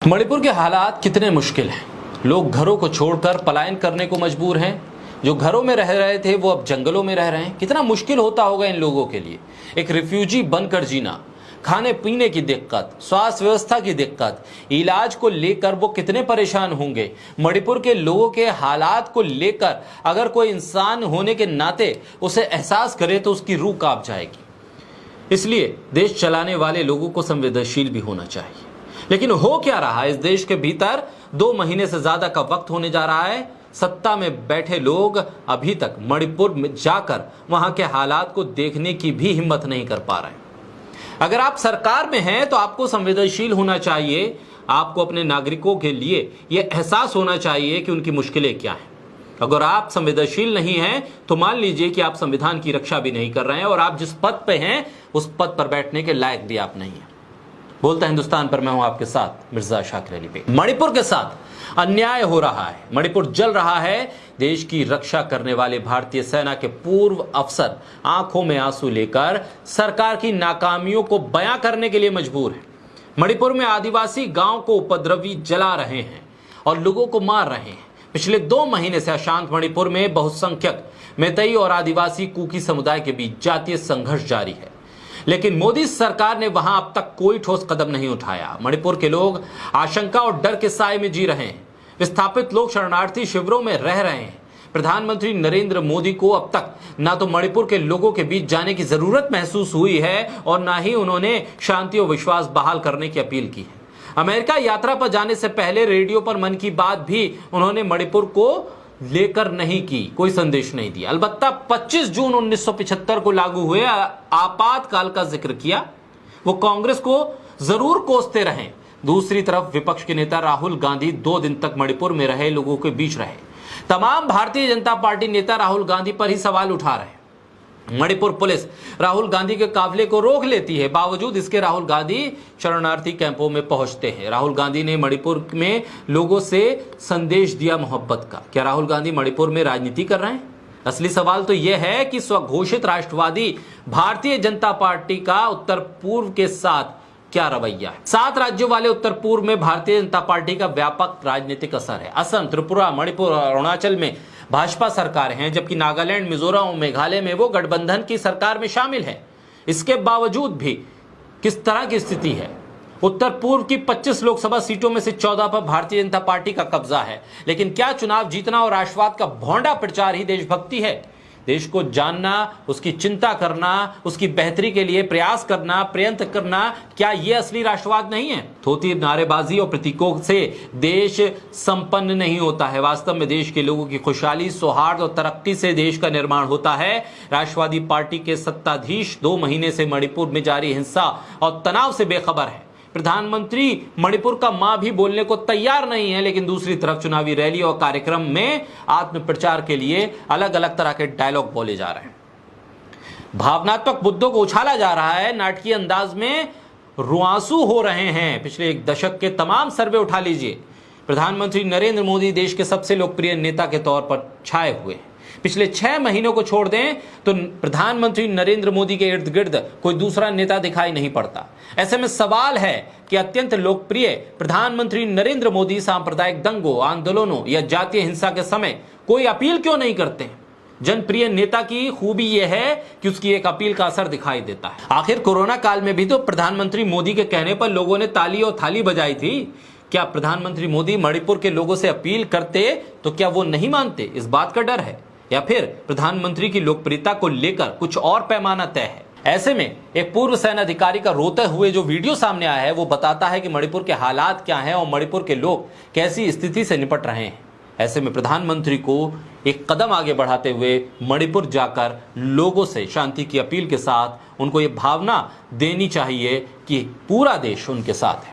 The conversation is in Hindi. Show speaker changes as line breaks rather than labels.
मणिपुर के हालात कितने मुश्किल हैं। लोग घरों को छोड़कर पलायन करने को मजबूर हैं। जो घरों में रह रहे थे वो अब जंगलों में रह रहे हैं। कितना मुश्किल होता होगा इन लोगों के लिए एक रिफ्यूजी बनकर जीना। खाने पीने की दिक्कत, स्वास्थ्य व्यवस्था की दिक्कत, इलाज को लेकर वो कितने परेशान होंगे। मणिपुर के लोगों के हालात को लेकर अगर कोई इंसान होने के नाते उसे एहसास करे तो उसकी रूह कांप जाएगी। इसलिए देश चलाने वाले लोगों को संवेदनशील भी होना चाहिए। लेकिन हो क्या रहा है इस देश के भीतर 2 महीने से ज्यादा का वक्त होने जा रहा है। सत्ता में बैठे लोग अभी तक मणिपुर में जाकर वहां के हालात को देखने की भी हिम्मत नहीं कर पा रहे। अगर आप सरकार में हैं तो आपको संवेदनशील होना चाहिए। आपको अपने नागरिकों के लिए यह एहसास होना चाहिए कि उनकी मुश्किलें क्या हैं। अगर आप संवेदनशील नहीं हैं तो मान लीजिए कि आप संविधान की रक्षा भी नहीं कर रहे हैं और आप जिस पद पे हैं उस पद पर बैठने के लायक भी आप नहीं हैं। बोलता हिंदुस्तान पर मैं हूं आपके साथ मिर्जा शाकिर अली बेग। मणिपुर के साथ अन्याय हो रहा है। मणिपुर जल रहा है। देश की रक्षा करने वाले भारतीय सेना के पूर्व अफसर आंखों में आंसू लेकर सरकार की नाकामियों को बयां करने के लिए मजबूर हैं। मणिपुर में आदिवासी गांव को उपद्रवी जला रहे हैं और लोगों को मार रहे हैं। पिछले 2 महीने से अशांत मणिपुर में बहुसंख्यक मैतेई और आदिवासी कुकी समुदाय के बीच जातीय संघर्ष जारी है। लेकिन मोदी सरकार ने वहां अब तक कोई ठोस कदम नहीं उठाया। मणिपुर के लोग आशंका और डर के साए में जी रहे हैं। विस्थापित लोग शरणार्थी शिविरों में रह रहे हैं। प्रधानमंत्री नरेंद्र मोदी को अब तक ना तो मणिपुर के लोगों के बीच जाने की जरूरत महसूस हुई है और ना ही उन्होंने शांति और विश्वास बहाल करने की अपील की है। अमेरिका यात्रा पर जाने से पहले रेडियो पर मन की बात भी उन्होंने मणिपुर को लेकर नहीं की, कोई संदेश नहीं दिया। अलबत्ता 25 जून 1975 को लागू हुए आपातकाल का जिक्र किया। वो कांग्रेस को जरूर कोसते रहे। दूसरी तरफ विपक्ष के नेता राहुल गांधी 2 दिन तक मणिपुर में रहे लोगों के बीच रहे। तमाम भारतीय जनता पार्टी नेता राहुल गांधी पर ही सवाल उठा रहे। मणिपुर पुलिस राहुल गांधी के काफिले को रोक लेती है। बावजूद इसके राहुल गांधी शरणार्थी कैंपों में पहुंचते हैं। राहुल गांधी ने मणिपुर में लोगों से संदेश दिया मोहब्बत का। क्या राहुल गांधी मणिपुर में राजनीति कर रहे हैं? असली सवाल तो यह है कि स्वघोषित राष्ट्रवादी भारतीय जनता पार्टी का उत्तर पूर्व के साथ क्या रवैया है। 7 राज्यों वाले उत्तर पूर्व में भारतीय जनता पार्टी का व्यापक राजनीतिक असर है। असम, त्रिपुरा, मणिपुर और अरुणाचल में भाजपा सरकार हैं, जबकि नागालैंड, मिजोरम और मेघालय में वो गठबंधन की सरकार में शामिल है। इसके बावजूद भी किस तरह की स्थिति है? उत्तर पूर्व की 25 लोकसभा सीटों में से 14 पर भारतीय जनता पार्टी का कब्जा है। लेकिन क्या चुनाव जीतना और राष्ट्रवाद का भोंडा प्रचार ही देशभक्ति है? देश को जानना, उसकी चिंता करना, उसकी बेहतरी के लिए प्रयास करना, प्रयत्न करना, क्या यह असली राष्ट्रवाद नहीं है? थोती नारेबाजी और प्रतीकों से देश संपन्न नहीं होता है। वास्तव में देश के लोगों की खुशहाली, सौहार्द और तरक्की से देश का निर्माण होता है। राष्ट्रवादी पार्टी के सत्ताधीश 2 महीने से मणिपुर में जारी हिंसा और तनाव से बेखबर है। प्रधानमंत्री मणिपुर का मां भी बोलने को तैयार नहीं है। लेकिन दूसरी तरफ चुनावी रैली और कार्यक्रम में आत्म प्रचार के लिए अलग अलग तरह के डायलॉग बोले जा रहे हैं। भावनात्मक मुद्दों को उछाला जा रहा है। नाटकीय अंदाज में रुआंसू हो रहे हैं। पिछले 1 दशक के तमाम सर्वे उठा लीजिए। प्रधानमंत्री नरेंद्र मोदी देश के सबसे लोकप्रिय नेता के तौर पर छाए हुए हैं। पिछले 6 महीनों को छोड़ दें तो प्रधानमंत्री नरेंद्र मोदी के इर्द गिर्द कोई दूसरा नेता दिखाई नहीं पड़ता। ऐसे में सवाल है कि अत्यंत लोकप्रिय प्रधानमंत्री नरेंद्र मोदी सांप्रदायिक दंगों, आंदोलनों या जातीय हिंसा के समय कोई अपील क्यों नहीं करते हैं? जनप्रिय नेता की खूबी यह है कि उसकी एक अपील का असर दिखाई देता है। आखिर कोरोना काल में भी तो प्रधानमंत्री मोदी के कहने पर लोगों ने ताली और थाली बजाई थी। क्या प्रधानमंत्री मोदी मणिपुर के लोगों से अपील करते तो क्या वो नहीं मानते? इस बात का डर है या फिर प्रधानमंत्री की लोकप्रियता को लेकर कुछ और पैमाना तय है? ऐसे में एक पूर्व सेना अधिकारी का रोते हुए जो वीडियो सामने आया है वो बताता है कि मणिपुर के हालात क्या हैं और मणिपुर के लोग कैसी स्थिति से निपट रहे हैं। ऐसे में प्रधानमंत्री को एक कदम आगे बढ़ाते हुए मणिपुर जाकर लोगों से शांति की अपील के साथ उनको ये भावना देनी चाहिए कि पूरा देश उनके साथ है।